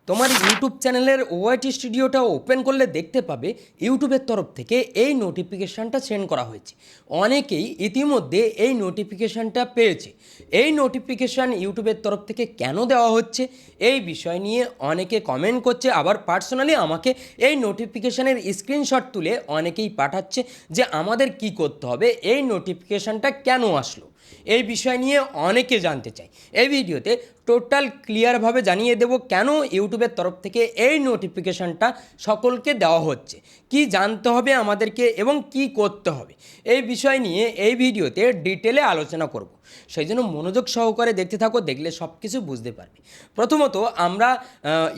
তোমার ইউটিউব চ্যানেলের ওআইটি স্টুডিওটা ওপেন করলে দেখতে পাবে ইউটিউবের তরফ থেকে এই নোটিফিকেশানটা সেন্ড করা হয়েছে। অনেকেই ইতিমধ্যে এই নোটিফিকেশানটা পেয়েছে। এই নোটিফিকেশান ইউটিউবের তরফ থেকে কেন দেওয়া হচ্ছে এই বিষয় নিয়ে অনেকে কমেন্ট করছে, আবার পার্সোনালি আমাকে এই নোটিফিকেশানের স্ক্রিনশট তুলে অনেকেই পাঠাচ্ছে যে আমাদের কি করতে হবে, এই নোটিফিকেশানটা কেন আসলো, এই বিষয় নিয়ে অনেকে জানতে চায়। এই ভিডিওতে টোটাল ক্লিয়ারভাবে জানিয়ে দেব কেন ইউটিউবের তরফ থেকে এই নোটিফিকেশানটা সকলকে দেওয়া হচ্ছে, কি জানতে হবে আমাদেরকে এবং কি করতে হবে, এই বিষয় নিয়ে এই ভিডিওতে ডিটেলে আলোচনা করব। সেই জন্য মনোযোগ সহকারে দেখতে থাকো, দেখলে সব কিছু বুঝতে পারবে। প্রথমত আমরা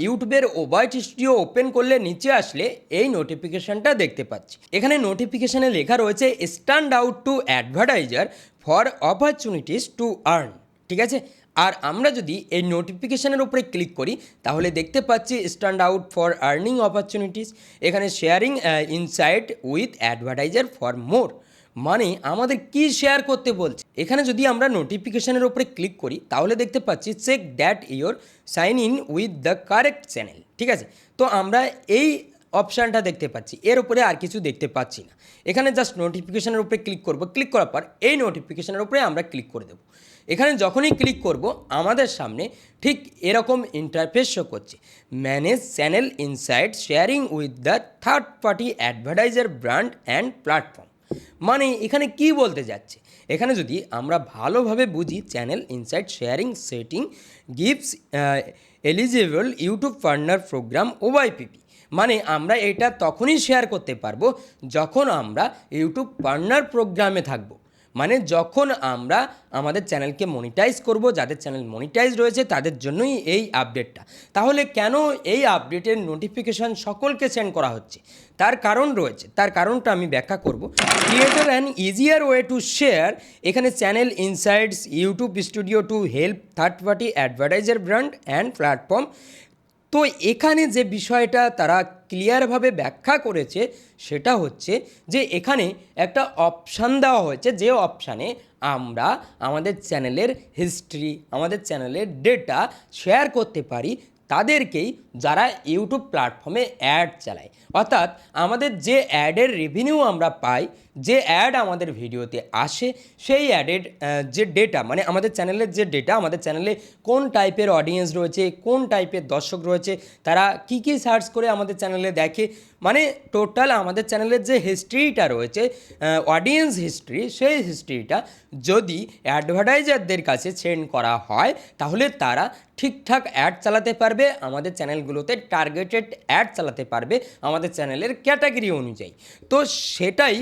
ইউটিউবের ওআইটি স্টুডিও ওপেন করলে নিচে আসলে এই নোটিফিকেশানটা দেখতে পাচ্ছি। এখানে নোটিফিকেশানে লেখা রয়েছে stand out to advertiser for opportunities to earn, ঠিক আছে। আর আমরা যদি এই নোটিফিকেশানের উপরে ক্লিক করি তাহলে দেখতে পাচ্ছি stand out for earning opportunities, এখানে sharing insight with advertiser for more, মানে আমাদের কি শেয়ার করতে বলছে। এখানে যদি আমরা নোটিফিকেশানের উপরে ক্লিক করি তাহলে দেখতে পাচ্ছি check that your sign in with the correct channel, ঠিক আছে। তো আমরা এই অপশানটা দেখতে পাচ্ছি, এর উপরে আর কিছু দেখতে পাচ্ছি না। এখানে জাস্ট নোটিফিকেশানের উপরে ক্লিক করব, ক্লিক করার পর এই নোটিফিকেশানের উপরে আমরা ক্লিক করে দেবো। এখানে যখনই ক্লিক করব আমাদের সামনে ঠিক এরকম ইন্টারফেস শো করছে, manage channel insight sharing with the third party advertiser brand and platform. মানে এখানে কি বলতে যাচ্ছে, এখানে যদি আমরা ভালোভাবে বুঝি, channel insight sharing setting gives eligible YouTube partner program OIPP, মানে আমরা এটা তখনই শেয়ার করতে পারবো যখন আমরা ইউটিউব পার্টনার প্রোগ্রামে থাকবো, মানে যখন আমরা আমাদের চ্যানেলকে মনিটাইজ করব। যাদের চ্যানেল মনিটাইজ রয়েছে তাদের জন্যই এই আপডেটটা। তাহলে কেন এই আপডেটের নোটিফিকেশান সকলকে সেন্ড করা হচ্ছে, তার কারণ রয়েছে, তার কারণটা আমি ব্যাখ্যা করব। Creator an easier way to share, এখানে channel insights YouTube studio to help third party advertiser brand and platform. তো এখানে যে বিষয়টা তারা ক্লিয়ারভাবে ব্যাখ্যা করেছে সেটা হচ্ছে যে এখানে একটা অপশান দেওয়া হয়েছে, যে অপশানে আমরা আমাদের চ্যানেলের হিস্ট্রি, আমাদের চ্যানেলের ডেটা শেয়ার করতে পারি তাদেরকেই, যারা ইউটিউব প্ল্যাটফর্মে অ্যাড চালায়। অর্থাৎ আমাদের যে অ্যাডের রেভিনিউ আমরা পাই, যে অ্যাড আমাদের ভিডিওতে আসে, সেই অ্যাডের যে ডেটা, মানে আমাদের চ্যানেলের যে ডেটা, আমাদের চ্যানেলে কোন টাইপের অডিয়েন্স রয়েছে, কোন টাইপের দর্শক রয়েছে, তারা কি কি সার্চ করে আমাদের চ্যানেলে দেখে, মানে টোটাল আমাদের চ্যানেলের যে হিস্ট্রিটা রয়েছে, অডিয়েন্স হিস্ট্রি, সেই হিস্ট্রিটা যদি অ্যাডভার্টাইজারদের কাছে সেন্ড করা হয় তাহলে তারা ঠিকঠাক অ্যাড চালাতে পারবে, আমাদের চ্যানেলগুলোতে টার্গেটেড অ্যাড চালাতে পারবে আমাদের চ্যানেলের ক্যাটাগরি অনুযায়ী। তো সেটাই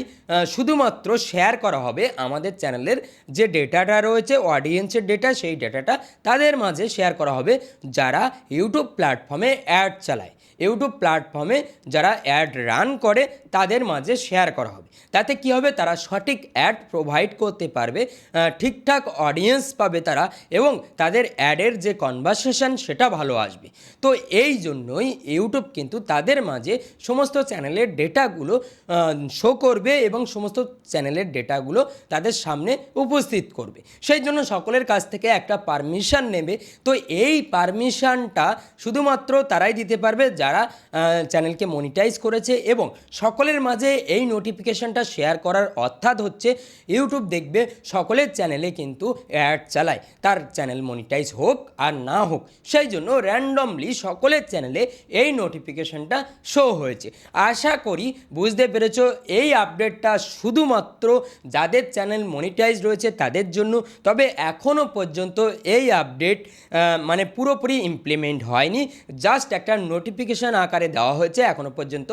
শুধুমাত্র শেয়ার করা হবে, আমাদের চ্যানেলের যে ডেটাটা রয়েছে, অডিয়েন্সের ডেটা, সেই ডেটাটা তাদের মাঝে শেয়ার করা হবে যারা ইউটিউব প্ল্যাটফর্মে অ্যাড চালায়। ইউটিউব প্ল্যাটফর্মে যারা অ্যাড রান করে তাদের মাঝে শেয়ার করা হবে। তাতে কি হবে, তারা সঠিক অ্যাড প্রোভাইড করতে পারবে, ঠিকঠাক অডিয়েন্স পাবে তারা, এবং তাদের অ্যাডের যে কনভারসেশন সেটা ভালো আসবে। তো এই জন্যই ইউটিউব কিন্তু তাদের মাঝে সমস্ত চ্যানেলের ডেটাগুলো শো করবে এবং সমস্ত চ্যানেলের ডেটাগুলো তাদের সামনে উপস্থিত করবে। সেই জন্য সকলের কাছ থেকে একটা পারমিশন নেবে। তো এই পারমিশনটা শুধুমাত্র তারাই দিতে পারবে যারা চ্যানেলকে মনিটাইজ করেছে, এবং সকলের মাঝে এই নোটিফিকেশনটা শেয়ার করার অর্থাৎ হচ্ছে ইউটিউব দেখবে সকলের চ্যানেলে কিন্তু অ্যাড চালায়, তার চ্যানেল মনিটাইজ হোক আর না হোক। সেই জন্য র্যান্ডমলি সকলের চ্যানেলে এই নোটিফিকেশনটা শো হয়েছে। আশা করি বুঝতে পেরেছো, এই আপডেটটা শুধুমাত্র যাদের চ্যানেল মনিটাইজ রয়েছে তাদের জন্য। তবে এখনও পর্যন্ত এই আপডেট মানে পুরোপুরি ইমপ্লিমেন্ট হয়নি, জাস্ট একটা নোটিফিকেশান আকারে দেওয়া হয়েছে, এখনও পর্যন্ত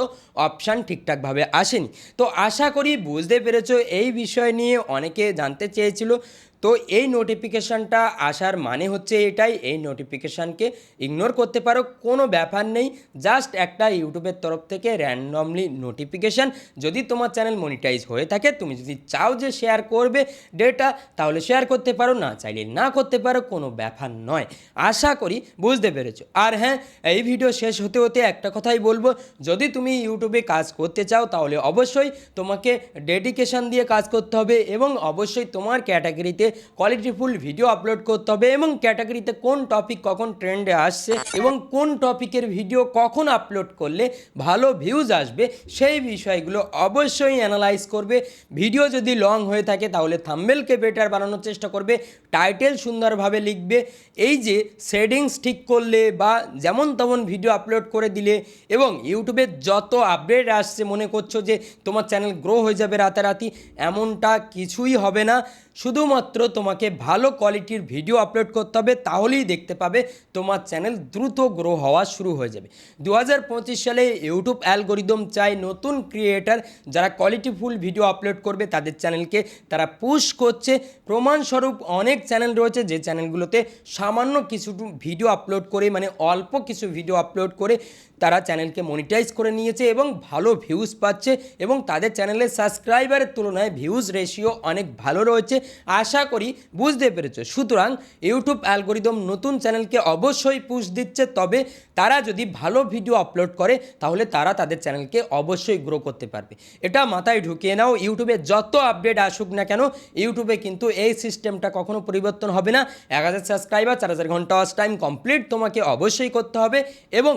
অপশান ঠিকঠাকভাবে আসেনি। তো আশা করি বুঝতে পেরেছো, এই বিষয় নিয়ে অনেকে জানতে চেয়েছিল। তো এই নোটিফিকেশানটা আসার মানে হচ্ছে এটাই, এই নোটিফিকেশানকে ইগনোর করতে পারো, কোনো ব্যাপার নেই, জাস্ট একটা ইউটিউবের তরফ থেকে র্যান্ডমলি নোটিফিকেশান। যদি তোমার চ্যানেল মনিটাইজ হয়ে থাকে, তুমি যদি চাও যে শেয়ার করবে ডেটা, তাহলে শেয়ার করতে পারো, না চাইলে না করতে পারো, কোনো ব্যাপার নয়। আশা করি বুঝতে পেরেছো। আর হ্যাঁ, এই ভিডিও শেষ হতে হতে একটা কথাই বলবো, যদি তুমি ইউটিউবে কাজ করতে চাও তাহলে অবশ্যই তোমাকে ডেডিকেশান দিয়ে কাজ করতে হবে, এবং অবশ্যই তোমার ক্যাটাগরিতে কোয়ালিটিফুল ভিডিও আপলোড করতে হবে এবং ক্যাটাগরিতে কোন টপিক কখন ট্রেন্ডে আসছে এবং কোন টপিকের ভিডিও কখন আপলোড করলে ভালো ভিউজ আসবে সেই বিষয়গুলো অবশ্যই অ্যানালাইজ করবে। ভিডিও যদি লং হয়ে থাকে তাহলে থাম্বনেলকে বেটার বানানোর চেষ্টা করবে, টাইটেল সুন্দরভাবে লিখবে। এই যে সেটিংস ঠিক করলে বা যেমন তেমন ভিডিও আপলোড করে দিলে এবং ইউটিউবে যত আপডেট আসছে মনে করছো যে তোমার চ্যানেল গ্রো হয়ে যাবে রাতারাতি, এমনটা কিছুই হবে না। শুধুমাত্র তোমাকে ভালো কোয়ালিটির ভিডিও আপলোড করতে হবে, তাহলেই দেখতে পাবে তোমার চ্যানেল দ্রুত গ্রো হওয়া শুরু হয়ে যাবে। 2025 সালে ইউটিউব অ্যালগরিদম চায় নতুন ক্রিয়েটার যারা কোয়ালিটিফুল ভিডিও আপলোড করবে তাদের চ্যানেলকে তারা পুশ করছে। প্রমাণস্বরূপ অনেক চ্যানেল রয়েছে যে চ্যানেলগুলোতে সামান্য কিছু ভিডিও আপলোড করে, মানে অল্প কিছু ভিডিও আপলোড করে তারা চ্যানেলকে মনিটাইজ করে নিয়েছে এবং ভালো ভিউজ পাচ্ছে এবং তাদের চ্যানেলের সাবস্ক্রাইবারের তুলনায় ভিউজ রেশিও অনেক ভালো রয়েছে। আশা করি বুঝতে পেরেছো। সুতরাং ইউটিউব অ্যালগরিদম নতুন চ্যানেলকে অবশ্যই পুশ দিচ্ছে, তবে তারা যদি ভালো ভিডিও আপলোড করে তাহলে তারা তাদের চ্যানেলকে অবশ্যই গ্রো করতে পারবে। এটা মাথায় ঢুকিয়ে নাও। ইউটিউবে যত আপডেট আসুক না কেন, ইউটিউবে কিন্তু এই সিস্টেমটা কখনো পরিবর্তন হবে না। 1000 সাবস্ক্রাইবার 4000 ঘন্টা ওয়াচ টাইম কমপ্লিট তোমাকে অবশ্যই করতে হবে এবং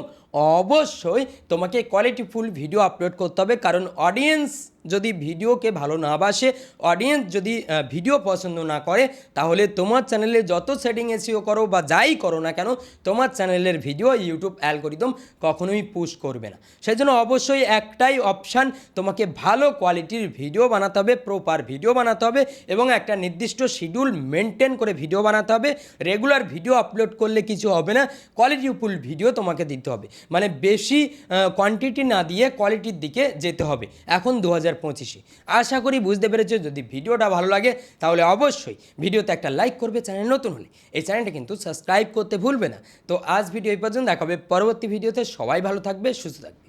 অবশ্যই তোমাকে কোয়ালিটিফুল ভিডিও আপলোড করতে হবে। কারণ অডিয়েন্স যদি ভিডিওকে ভালো না বাসে, অডিয়েন্স যদি ভিডিও পছন্দ না করে, তাহলে তোমার চ্যানেলে যত সেটিং এসইও করো বা যাই করো না কেন, তোমার চ্যানেলের ভিডিও ইউটিউব অ্যালগরিদম কখনোই পুশ করবে না। সেই জন্য অবশ্যই একটাই অপশান, তোমাকে ভালো কোয়ালিটির ভিডিও বানাতে হবে, প্রপার ভিডিও বানাতে হবে এবং একটা নির্দিষ্ট শিডিউল মেনটেন করে ভিডিও বানাতে হবে। রেগুলার ভিডিও আপলোড করলে কিছু হবে না, কোয়ালিটিফুল ভিডিও তোমাকে দিতে হবে। মানে বেশি কোয়ান্টিটি না দিয়ে কোয়ালিটির দিকে যেতে হবে এখন 2025-এ। আশা করি বুঝতে পেরেছো। যদি ভিডিওটা ভালো লাগে তাহলে অবশ্যই ভিডিওতে একটা লাইক করবে। চ্যানেল নতুন হলে এই চ্যানেলটা কিন্তু সাবস্ক্রাইব করতে ভুলবে না। তো আজ ভিডিও এই পর্যন্ত, দেখা হবে পরবর্তী ভিডিওতে। সবাই ভালো থাকবে, সুস্থ থাকবে।